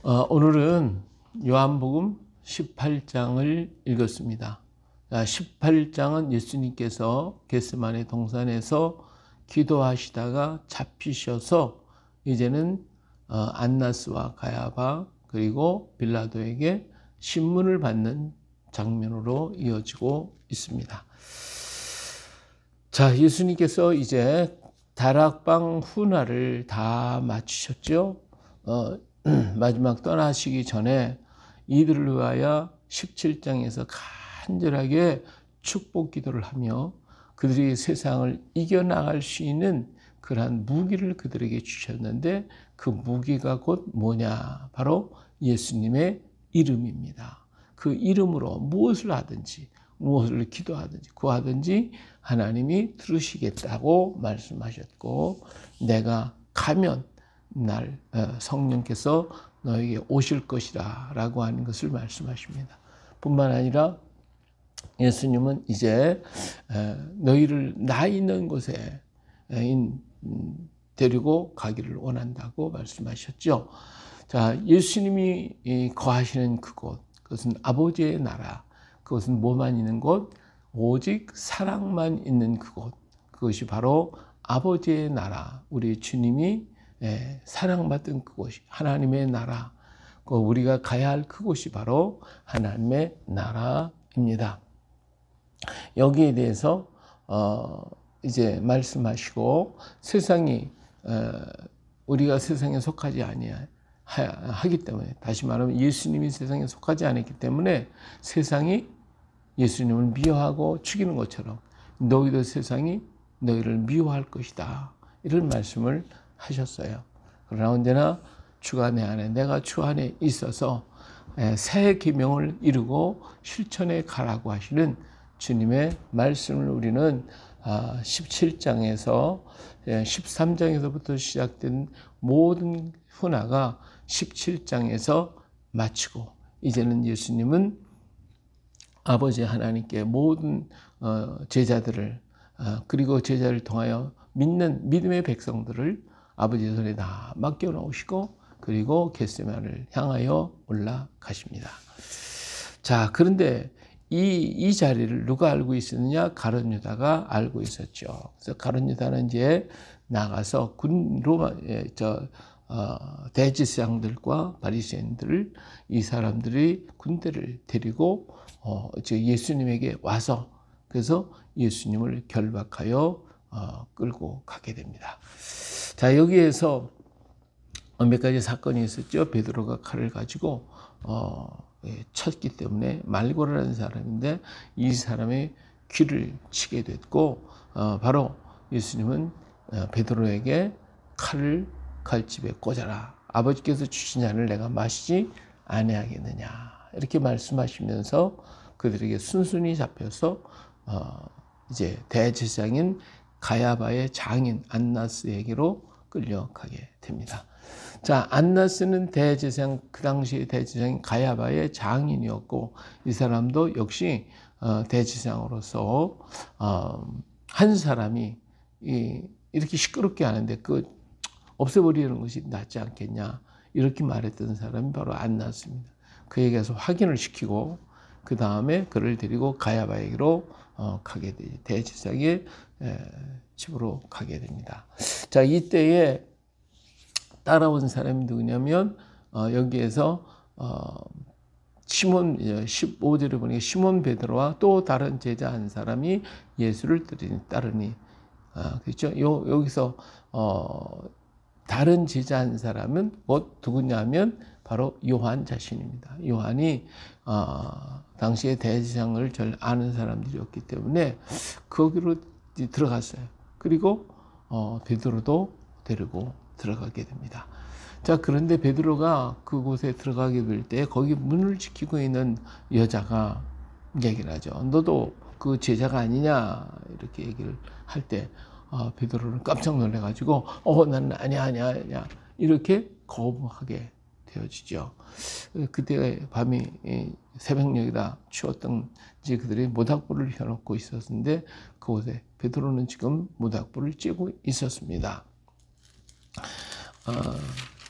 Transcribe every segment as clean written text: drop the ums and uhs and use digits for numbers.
오늘은 요한복음 18장을 읽었습니다. 18장은 예수님께서 겟세마네 동산에서 기도하시다가 잡히셔서 이제는 안나스와 가야바 그리고 빌라도에게 신문을 받는 장면으로 이어지고 있습니다. 자, 예수님께서 이제 다락방 훈화를 다 마치셨죠. 마지막 떠나시기 전에 이들을 위하여 17장에서 간절하게 축복 기도를 하며 그들이 세상을 이겨나갈 수 있는 그러한 무기를 그들에게 주셨는데 그 무기가 곧 뭐냐? 바로 예수님의 이름입니다. 그 이름으로 무엇을 하든지 무엇을 기도하든지 구하든지 하나님이 들으시겠다고 말씀하셨고 내가 가면 날 성령께서 너에게 오실 것이다 라고 하는 것을 말씀하십니다. 뿐만 아니라 예수님은 이제 너희를 나 있는 곳에 데리고 가기를 원한다고 말씀하셨죠. 자, 예수님이 거하시는 그곳, 그것은 아버지의 나라, 그것은 뭐만 있는 곳? 오직 사랑만 있는 그곳, 그것이 바로 아버지의 나라, 우리 주님이 사랑받은 그곳이 하나님의 나라, 우리가 가야 할 그곳이 바로 하나님의 나라입니다. 여기에 대해서 이제 말씀하시고 세상이 우리가 세상에 속하지 아니하기 때문에, 다시 말하면 예수님이 세상에 속하지 않았기 때문에 세상이 예수님을 미워하고 죽이는 것처럼 너희도 세상이 너희를 미워할 것이다, 이런 말씀을 하셨어요. 그러나 언제나 주가 내 안에, 내가 주 안에 있어서 새 계명을 이루고 실천해 가라고 하시는 주님의 말씀을 우리는 17장에서 13장에서부터 시작된 모든 훈화가 17장에서 마치고 이제는 예수님은 아버지 하나님께 모든 제자들을 그리고 제자를 통하여 믿는 믿음의 백성들을 아버지 손에 다 맡겨놓으시고 그리고 겟세마네를 향하여 올라가십니다. 자, 그런데 이 자리를 누가 알고 있었느냐? 가룟 유다가 알고 있었죠. 그래서 가룟 유다는 이제 나가서 대제사장들과 바리새인들을, 이 사람들이 군대를 데리고 예수님에게 와서 그래서 예수님을 결박하여 끌고 가게 됩니다. 자, 여기에서 몇 가지 사건이 있었죠. 베드로가 칼을 가지고 쳤기 때문에 말고라는 사람인데 이 사람의 귀를 치게 됐고 바로 예수님은 베드로에게 칼을 칼집에 꽂아라. 아버지께서 주신 잔을 내가 마시지 아니하겠느냐, 이렇게 말씀하시면서 그들에게 순순히 잡혀서 이제 대제사장인 가야바의 장인 안나스에게로 끌려가게 됩니다. 자, 안나스는 대제사장, 그 당시의 대제사장인 가야바의 장인이었고 이 사람도 역시 대제사장으로서 한 사람이 이렇게 시끄럽게 하는데 없애버리는 것이 낫지 않겠냐, 이렇게 말했던 사람이 바로 안나스입니다. 그에게 가서 확인을 시키고 그 다음에 그를 데리고 가야바에게로 가게 되죠. 대제사장의 집으로 가게 됩니다. 자, 이때에 따라온 사람이 누구냐면 여기에서 시몬, 15절에 보니까 시몬 베드로와 또 다른 제자 한 사람이 예수를 따르니 그렇죠? 여기서 다른 제자 한 사람은 곧 누구냐면 바로 요한 자신입니다. 요한이 당시에 대제사장을 잘 아는 사람들이었기 때문에 거기로 들어갔어요. 그리고 베드로도 데리고 들어가게 됩니다. 자, 그런데 베드로가 그곳에 들어가게 될 때 거기 문을 지키고 있는 여자가 얘기를 하죠. 너도 그 제자가 아니냐, 이렇게 얘기를 할 때 베드로는 깜짝 놀래가지고 나는 아니야 이렇게 거부하게 되어지죠. 그때 밤이 새벽녘이다 추웠던지 그들이 모닥불을 켜놓고 있었는데 그곳에 베드로는 지금 모닥불을 쬐고 있었습니다.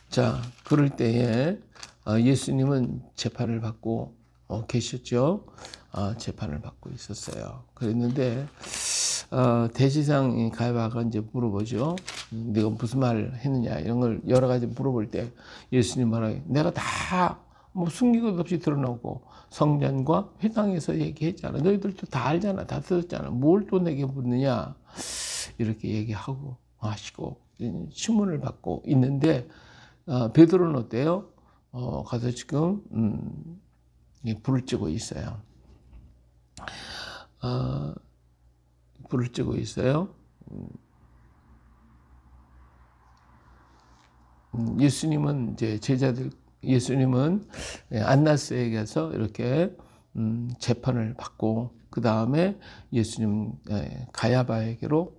자, 그럴 때에 예수님은 재판을 받고 계셨죠. 재판을 받고 있었어요. 그랬는데 대제사장 가야바가 이제 물어보죠. 네가 무슨 말을 했느냐 이런 걸 여러 가지 물어볼 때 예수님 말하기 내가 다 뭐 숨긴 것 없이 드러나고 성전과 회당에서 얘기했잖아. 너희들도 다 알잖아. 다 들었잖아. 뭘 또 내게 묻느냐 이렇게 얘기하고 하시고 신문을 받고 있는데 베드로는 어때요? 가서 지금 불을 쬐고 있어요. 불을 쬐고 있어요. 예수님은 이제 예수님은 안나스에게서 이렇게 재판을 받고 그 다음에 예수님 가야바에게로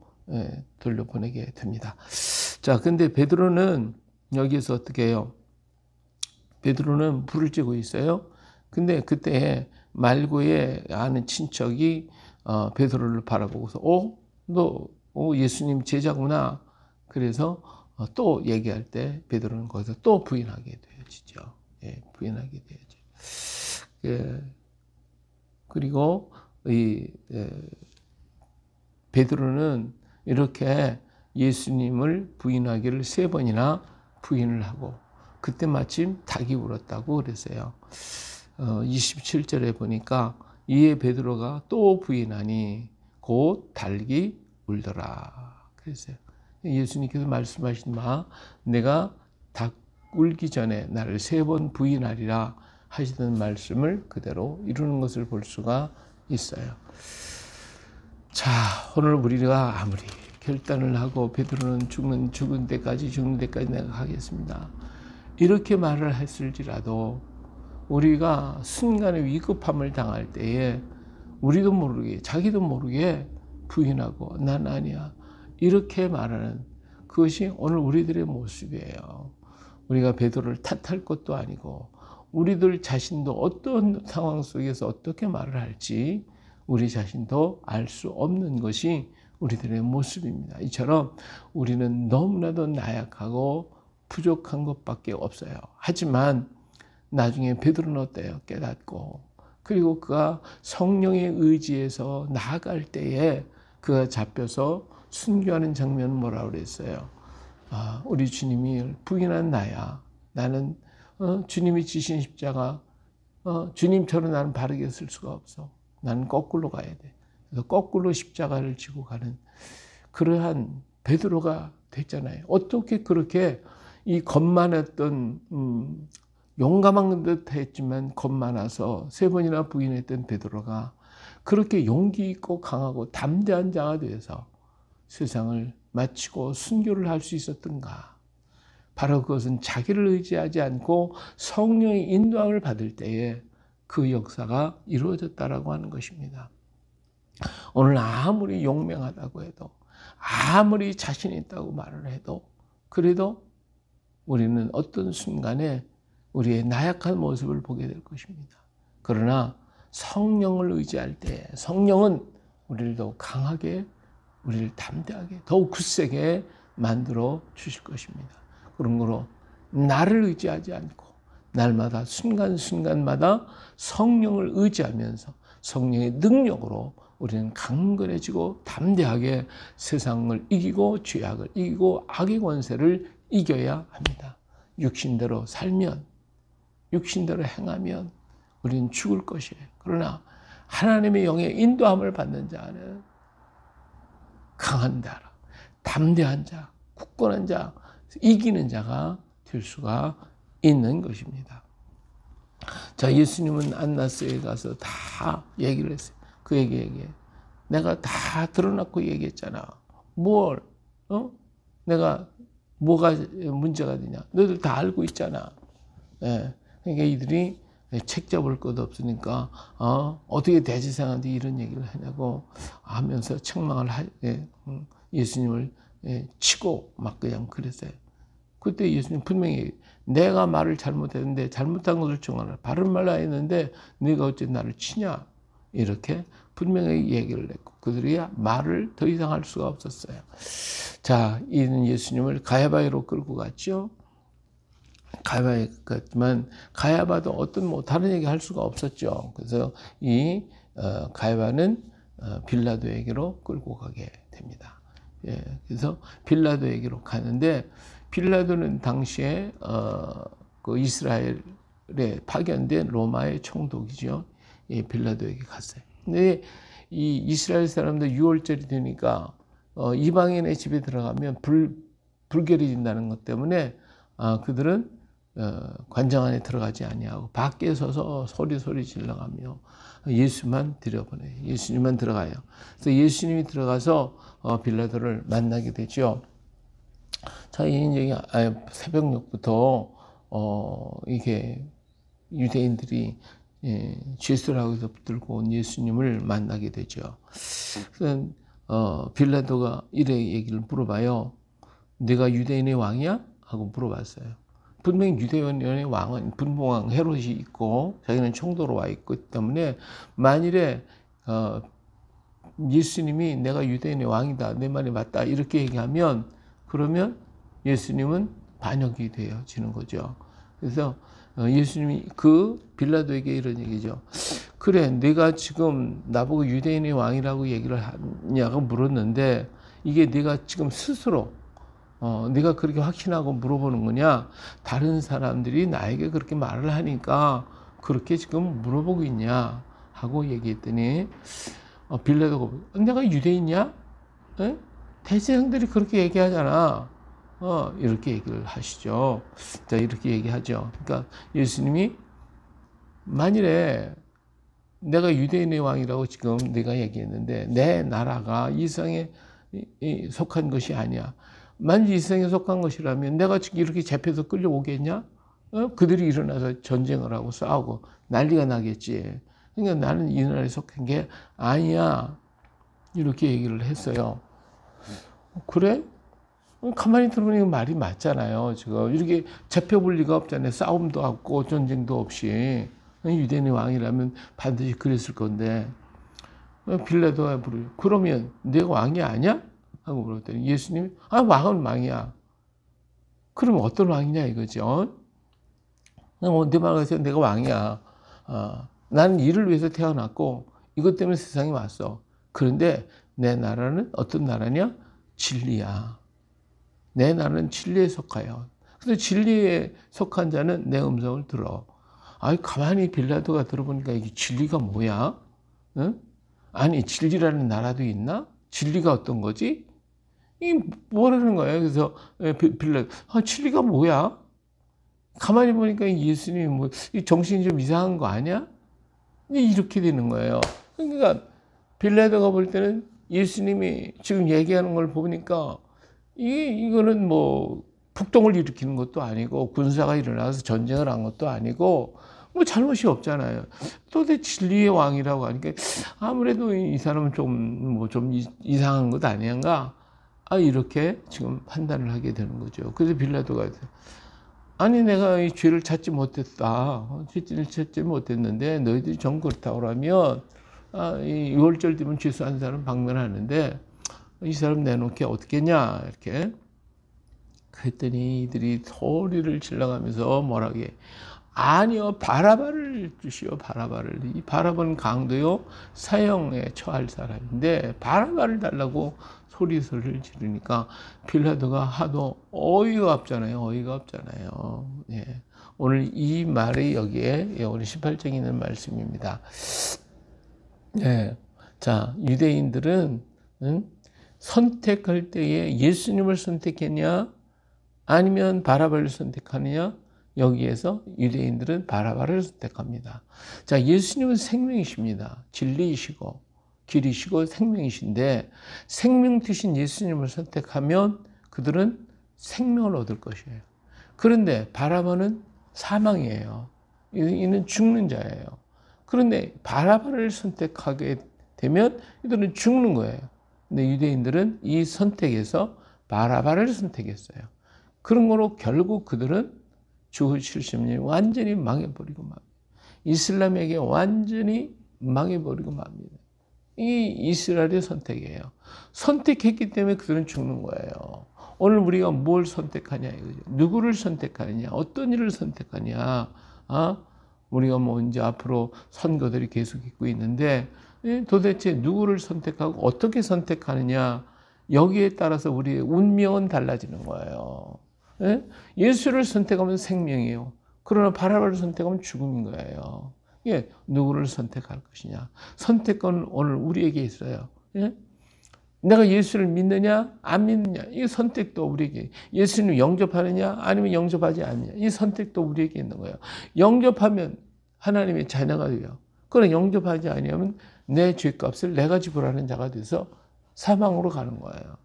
돌려보내게 됩니다. 자, 근데 베드로는 여기서 어떻게 해요? 베드로는 불을 쬐고 있어요. 근데 그때 말고의 아는 친척이 베드로를 바라보고서 너 예수님 제자구나. 그래서 또 얘기할 때 베드로는 거기서 또 부인하게 되어지죠. 예, 부인하게 되어죠. 예, 그리고 베드로는 이렇게 예수님을 부인하기를 3번이나 부인을 하고 그때 마침 닭이 울었다고 그랬어요. 27절에 보니까 이에 베드로가 또 부인하니 곧 닭이 울더라 그랬어요. 예수님께서 말씀하신 바 내가 닭 울기 전에 나를 3번 부인하리라 하시던 말씀을 그대로 이루는 것을 볼 수가 있어요. 자, 오늘 우리가 아무리 결단을 하고 베드로는 죽는 데까지 내가 가겠습니다. 이렇게 말을 했을지라도 우리가 순간의 위급함을 당할 때에 우리도 모르게 자기도 모르게 부인하고 난 아니야 이렇게 말하는 그것이 오늘 우리들의 모습이에요. 우리가 베드로를 탓할 것도 아니고 우리들 자신도 어떤 상황 속에서 어떻게 말을 할지 우리 자신도 알 수 없는 것이 우리들의 모습입니다. 이처럼 우리는 너무나도 나약하고 부족한 것밖에 없어요. 하지만 나중에 베드로는 어때요? 깨닫고 그리고 그가 성령의 의지에서 나아갈 때에 그가 잡혀서 순교하는 장면은 뭐라고 그랬어요? 우리 주님이 부인한 나야. 나는 주님이 지신 십자가 주님처럼 나는 바르게 쓸 수가 없어. 나는 거꾸로 가야 돼. 그래서 거꾸로 십자가를 지고 가는 그러한 베드로가 됐잖아요. 어떻게 그렇게 이 겁많았던 용감한 듯 했지만 겁많아서 3번이나 부인했던 베드로가 그렇게 용기 있고 강하고 담대한 자가 되어서 세상을 마치고 순교를 할 수 있었던가? 바로 그것은 자기를 의지하지 않고 성령의 인도함을 받을 때에 그 역사가 이루어졌다라고 하는 것입니다. 오늘 아무리 용맹하다고 해도 아무리 자신 있다고 말을 해도 그래도 우리는 어떤 순간에 우리의 나약한 모습을 보게 될 것입니다. 그러나 성령을 의지할 때 성령은 우리를 더욱 강하게 우리를 담대하게 더욱 굳세게 만들어 주실 것입니다. 그런 거로 나를 의지하지 않고 날마다 순간순간마다 성령을 의지하면서 성령의 능력으로 우리는 강건해지고 담대하게 세상을 이기고 죄악을 이기고 악의 권세를 이겨야 합니다. 육신대로 살면 육신대로 행하면 우리는 죽을 것이에요. 그러나 하나님의 영의 인도함을 받는 자는 강한 자, 담대한 자, 굳건한 자, 이기는 자가 될 수가 있는 것입니다. 자, 예수님은 안나스에 가서 다 얘기를 했어요. 그에게 얘기해. 내가 다 드러났고 얘기했잖아. 내가 뭐가 문제가 되냐. 너희들 다 알고 있잖아. 예. 그러니까 이들이 책 잡을 것도 없으니까 어떻게 대제사장한테 이런 얘기를 하냐고 하면서 책망을 예수님을 치고 막 그냥 그랬어요. 그때 예수님 분명히 내가 말을 잘못했는데 잘못한 것을 정하라. 바른 말라 했는데 네가 어째 나를 치냐. 이렇게 분명히 얘기를 했고 그들이 말을 더 이상 할 수가 없었어요. 자, 이는 예수님을 가야바로 끌고 갔죠. 가야바에 갔지만 가야바도 어떤 뭐 다른 얘기 할 수가 없었죠. 그래서 이 가야바는 빌라도에게로 끌고 가게 됩니다. 예, 그래서 빌라도에게로 가는데 빌라도는 당시에 그 이스라엘에 파견된 로마의 총독이죠. 예, 빌라도에게 갔어요. 근데 이 이스라엘 사람들 6월절이 되니까 이방인의 집에 들어가면 불결이 진다는 것 때문에 그들은 관장 안에 들어가지 아니하고 밖에 서서 소리 질러가며 예수만 들여보내요. 예수님만 들어가요. 그래서 예수님이 들어가서 빌라도를 만나게 되죠. 자, 이제 새벽녘부터 이게 유대인들이 죄수라고 해서 붙들고 온 예수님을 만나게 되죠. 그래서 빌라도가 이래 얘기를 물어봐요. 네가 유대인의 왕이야? 하고 물어봤어요. 분명히 유대인의 왕은 분봉왕 헤롯이 있고 자기는 총독으로 와 있기 때문에 만일에 예수님이 내가 유대인의 왕이다, 내 말이 맞다 이렇게 얘기하면 그러면 예수님은 반역이 되어지는 거죠. 그래서 예수님이 그 빌라도에게 이런 얘기죠. 그래, 네가 지금 나보고 유대인의 왕이라고 얘기를 하냐고 물었는데 이게 네가 지금 스스로 네가 그렇게 확신하고 물어보는 거냐? 다른 사람들이 나에게 그렇게 말을 하니까 그렇게 지금 물어보고 있냐? 하고 얘기했더니 빌라도가 내가 유대인이야? 에? 대제사장들이 그렇게 얘기하잖아. 이렇게 얘기를 하시죠. 자, 이렇게 얘기하죠. 그러니까 예수님이 만일에 내가 유대인의 왕이라고 지금 내가 얘기했는데 내 나라가 이 세상에 속한 것이 아니야. 만일 이 세상에 속한 것이라면 내가 지금 이렇게 잡혀서 끌려오겠냐? 그들이 일어나서 전쟁을 하고 싸우고 난리가 나겠지. 그러니까 나는 이 나라에 속한 게 아니야. 이렇게 얘기를 했어요. 그래? 가만히 들어보니까 말이 맞잖아요. 지금 이렇게 잡혀볼 리가 없잖아요. 싸움도 없고 전쟁도 없이. 유대인의 왕이라면 반드시 그랬을 건데 빌라도가 물어요. 그러면 내가 왕이 아니야? 하고 물었더니 예수님이 왕은 왕이야. 그러면 어떤 왕이냐 이거죠. 내 말에서 내가 왕이야. 나는 이를 위해서 태어났고 이것 때문에 세상에 왔어. 그런데 내 나라는 어떤 나라냐? 진리야. 내 나라는 진리에 속하여. 그래서 진리에 속한 자는 내 음성을 들어. 가만히 빌라도가 들어보니까 이게 진리가 뭐야? 응? 아니, 진리라는 나라도 있나? 진리가 어떤 거지? 이 뭐라는 거예요? 그래서 빌라도, 진리가 뭐야? 가만히 보니까 예수님이 뭐, 이 정신이 좀 이상한 거 아니야? 이렇게 되는 거예요. 그러니까 빌라도가 볼 때는 예수님이 지금 얘기하는 걸 보니까 이거는 뭐 폭동을 일으키는 것도 아니고 군사가 일어나서 전쟁을 한 것도 아니고 뭐 잘못이 없잖아요. 도대체 진리의 왕이라고 하니까 아무래도 이 사람은 좀 이상한 것 아닌가? 이렇게 지금 판단을 하게 되는 거죠. 그래서 빌라도가 아니 내가 이 죄를 찾지 못했다. 죄를 찾지 못했는데 너희들이 정 그렇다고 하면 이 6월절 되면 죄수한 사람 방문하는데 이 사람 내놓게 어떻겠냐 이렇게 그랬더니 이들이 소리를 질러가면서 뭐라게 아니요 바라바를 주시오. 바라바를. 이 바라바는 강도요 사형에 처할 사람인데 바라바를 달라고 소리를 지르니까 빌라도가 하도 어이가 없잖아요. 예. 오늘 이 말이 여기에 오늘 18장에 있는 말씀입니다. 예. 자, 유대인들은 선택할 때에 예수님을 선택했냐 아니면 바라바를 선택하느냐, 여기에서 유대인들은 바라바를 선택합니다. 자, 예수님은 생명이십니다. 진리이시고 길이시고 생명이신데 생명 되신 예수님을 선택하면 그들은 생명을 얻을 것이에요. 그런데 바라바는 사망이에요. 이는 죽는 자예요. 그런데 바라바를 선택하게 되면 이들은 죽는 거예요. 근데 유대인들은 이 선택에서 바라바를 선택했어요. 그런 거로 결국 그들은 주 70년이 완전히 망해버리고 맙니다. 이슬람에게 완전히 망해버리고 맙니다. 이 이스라엘의 선택이에요. 선택했기 때문에 그들은 죽는 거예요. 오늘 우리가 뭘 선택하냐 이거죠. 누구를 선택하느냐, 어떤 일을 선택하냐. 우리가 뭐 이제 앞으로 선거들이 계속 있고 있는데 도대체 누구를 선택하고 어떻게 선택하느냐, 여기에 따라서 우리의 운명은 달라지는 거예요. 예수를 선택하면 생명이에요. 그러나 바라바를 선택하면 죽음인 거예요. 누구를 선택할 것이냐. 선택권은 오늘 우리에게 있어요. 내가 예수를 믿느냐 안 믿느냐, 이 선택도 우리에게, 예수님 영접하느냐 아니면 영접하지 않느냐, 이 선택도 우리에게 있는 거예요. 영접하면 하나님의 자녀가 돼요. 그러나 영접하지 아니하면 내 죄값을 내가 지불하는 자가 돼서 사망으로 가는 거예요.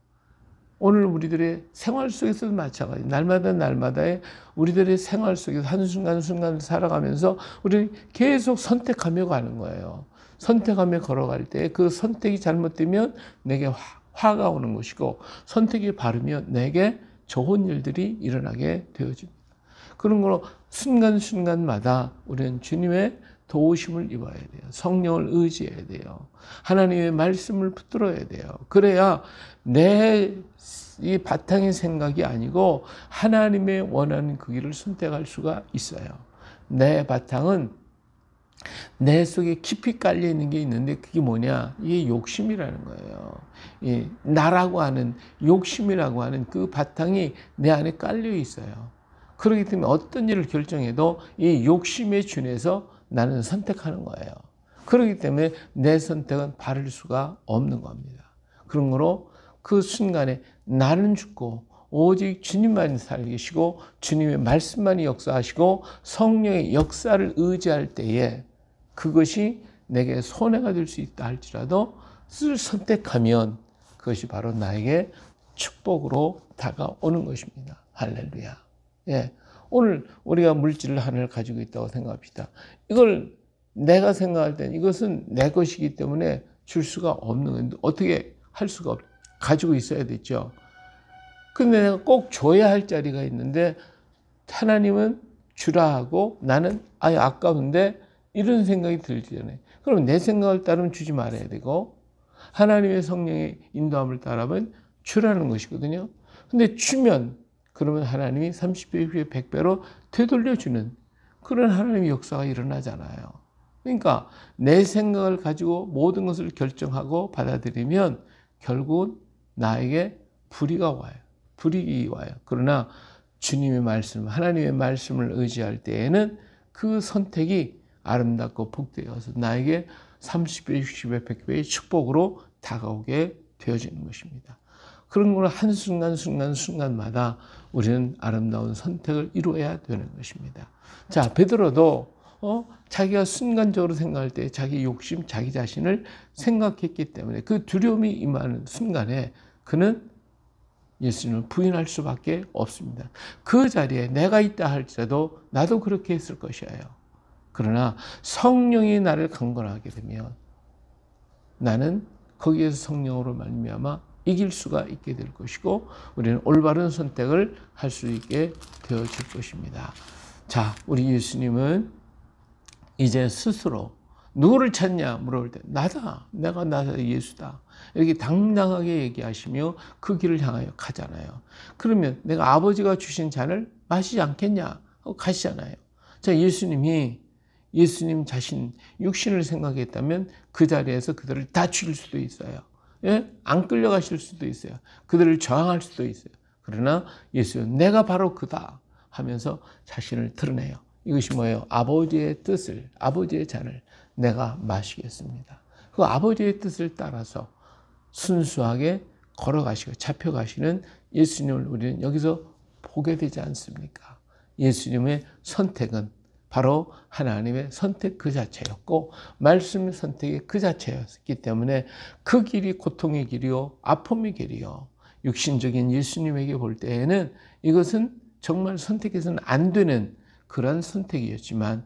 오늘 우리들의 생활 속에서도 마찬가지. 날마다의 우리들의 생활 속에서 한순간순간 살아가면서 우리는 계속 선택하며 가는 거예요. 선택하며 걸어갈 때 그 선택이 잘못되면 내게 화가 오는 것이고, 선택이 바르면 내게 좋은 일들이 일어나게 되어집니다. 그런 거로 순간순간마다 우리는 주님의 도우심을 입어야 돼요. 성령을 의지해야 돼요. 하나님의 말씀을 붙들어야 돼요. 그래야 내 이 바탕의 생각이 아니고 하나님의 원하는 그 길을 선택할 수가 있어요. 내 바탕은 내 속에 깊이 깔려 있는 게 있는데, 그게 뭐냐? 이게 욕심이라는 거예요. 이 나라고 하는, 욕심이라고 하는 그 바탕이 내 안에 깔려 있어요. 그렇기 때문에 어떤 일을 결정해도 이 욕심에 준해서 나는 선택하는 거예요. 그렇기 때문에 내 선택은 바를 수가 없는 겁니다. 그런 거로 그 순간에 나는 죽고 오직 주님만이 살계시고 주님의 말씀만이 역사하시고 성령의 역사를 의지할 때에 그것이 내게 손해가 될 수 있다 할지라도 선택하면 그것이 바로 나에게 축복으로 다가오는 것입니다. 할렐루야. 오늘 우리가 물질 하나를 가지고 있다고 생각합시다. 이걸 내가 생각할 때는 이것은 내 것이기 때문에 줄 수가 없는 건데, 어떻게 할 수가 없, 가지고 있어야 되죠. 근데 내가 꼭 줘야 할 자리가 있는데 하나님은 주라 하고 나는 아예 아까운데, 이런 생각이 들잖아요. 그럼 내 생각을 따르면 주지 말아야 되고, 하나님의 성령의 인도함을 따르면 주라는 것이거든요. 근데 주면 그러면 하나님이 30배 후에 100배로 되돌려주는 그런 하나님의 역사가 일어나잖아요. 그러니까 내 생각을 가지고 모든 것을 결정하고 받아들이면 결국은 나에게 불의가 와요. 불이익이 와요. 그러나 주님의 말씀, 하나님의 말씀을 의지할 때에는 그 선택이 아름답고 복되어서 나에게 30배, 60배, 100배의 축복으로 다가오게 되어지는 것입니다. 그런 걸 한순간마다 우리는 아름다운 선택을 이루어야 되는 것입니다. 자, 베드로도 자기가 순간적으로 생각할 때 자기 욕심, 자기 자신을 생각했기 때문에 그 두려움이 임하는 순간에 그는 예수님을 부인할 수밖에 없습니다. 그 자리에 내가 있다 할지라도 나도 그렇게 했을 것이에요. 그러나 성령이 나를 강건하게 되면 나는 거기에서 성령으로 말미암아 이길 수가 있게 될 것이고, 우리는 올바른 선택을 할 수 있게 되어질 것입니다. 자, 우리 예수님은 이제 스스로 누구를 찾냐 물어볼 때 나다, 내가 예수다, 이렇게 당당하게 얘기하시며 그 길을 향하여 가잖아요. 그러면 내가 아버지가 주신 잔을 마시지 않겠냐 하고 가시잖아요. 자, 예수님 자신 육신을 생각했다면 그 자리에서 그들을 다 죽일 수도 있어요. 안 끌려가실 수도 있어요. 그들을 저항할 수도 있어요. 그러나 예수는 내가 바로 그다 하면서 자신을 드러내요. 이것이 뭐예요? 아버지의 뜻을, 아버지의 잔을 내가 마시겠습니다. 그 아버지의 뜻을 따라서 순수하게 걸어가시고 잡혀가시는 예수님을 우리는 여기서 보게 되지 않습니까? 예수님의 선택은 바로 하나님의 선택 그 자체였고, 말씀의 선택이 그 자체였기 때문에 그 길이 고통의 길이요, 아픔의 길이요, 육신적인 예수님에게 볼 때에는 이것은 정말 선택해서는 안 되는 그런 선택이었지만,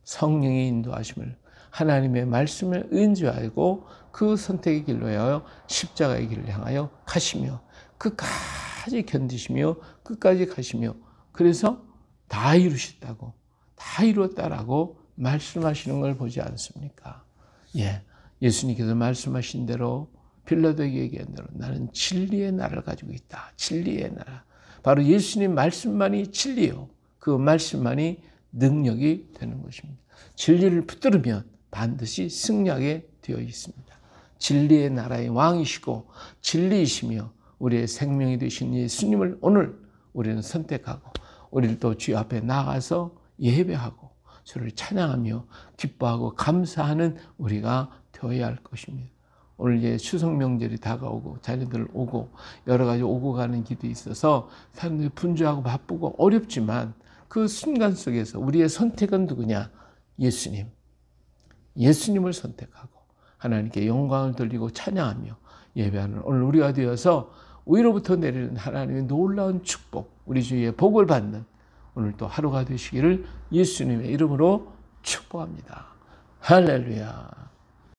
성령의 인도하심을, 하나님의 말씀을 의지하고 그 선택의 길로 하여 십자가의 길을 향하여 가시며 끝까지 견디시며 끝까지 가시며, 그래서 다 이루셨다고, 다 이루었다라고 말씀하시는 걸 보지 않습니까? 예수님께서 말씀하신 대로 빌라도에게 얘기한 대로 나는 진리의 나라를 가지고 있다. 진리의 나라. 바로 예수님 말씀만이 진리요. 그 말씀만이 능력이 되는 것입니다. 진리를 붙들으면 반드시 승리하게 되어 있습니다. 진리의 나라의 왕이시고 진리이시며 우리의 생명이 되신 예수님을 오늘 우리는 선택하고 우리를 또 주의 앞에 나가서 예배하고 주를 찬양하며 기뻐하고 감사하는 우리가 되어야 할 것입니다. 오늘 이제 추석 명절이 다가오고 자녀들 오고 여러 가지 오고 가는 길이 있어서 사람들이 분주하고 바쁘고 어렵지만 그 순간 속에서 우리의 선택은 누구냐? 예수님. 예수님을 선택하고 하나님께 영광을 돌리고 찬양하며 예배하는 오늘 우리가 되어서 위로부터 내리는 하나님의 놀라운 축복, 우리 주위에 복을 받는 오늘 또 하루가 되시기를 예수님의 이름으로 축복합니다. 할렐루야.